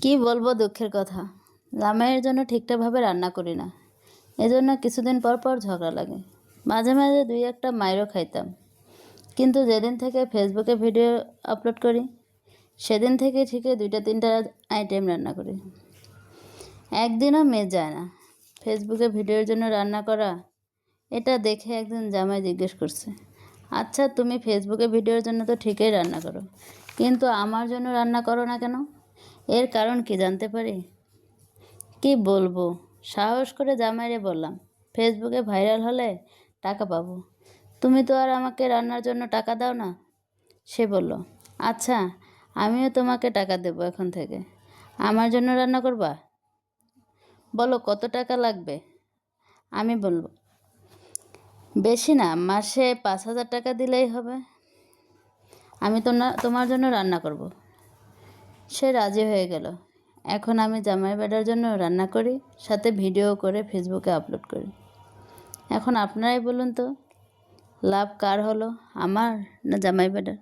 কি বলবো দুঃখের কথা, জামাইয়ের জন্য ঠিকঠাকভাবে রান্না করি না। এজন্য কিছুদিন পর পর ঝগড়া লাগে। মাঝে মাঝে দুই একটা মাইরও খাইতাম। কিন্তু যেদিন থেকে ফেসবুকে ভিডিও আপলোড করি সেদিন থেকে ঠিকই দুইটা তিনটা আইটেম রান্না করি। একদিনও মিস যায় না ফেসবুকে ভিডিওর জন্য রান্না করা। এটা দেখে একদিন জামাই জিজ্ঞেস করছে, আচ্ছা তুমি ফেসবুকে ভিডিওর জন্য তো ঠিকই রান্না করো, কিন্তু আমার জন্য রান্না করো না কেন? এর কারণ কি জানতে পারি? কি বলবো, সাহস করে জামাইরে বললাম, ফেসবুকে ভাইরাল হলে টাকা পাবো, তুমি তো আর আমাকে রান্নার জন্য টাকা দাও না। সে বলল, আচ্ছা আমিও তোমাকে টাকা দেবো এখন থেকে, আমার জন্য রান্না করবা? বলো কত টাকা লাগবে? আমি বলবো, বেশি না, মাসে 5,000 টাকা দিলেই হবে, আমি তো না তোমার জন্য রান্না করব। সে রাজি হয়ে গেল। এখন আমি জামাই বেটার জন্য রান্না করি, সাথে ভিডিও করে ফেসবুকে আপলোড করি। এখন আপনারাই বলুন তো, লাভ কার হলো, আমার না জামাই বেটার?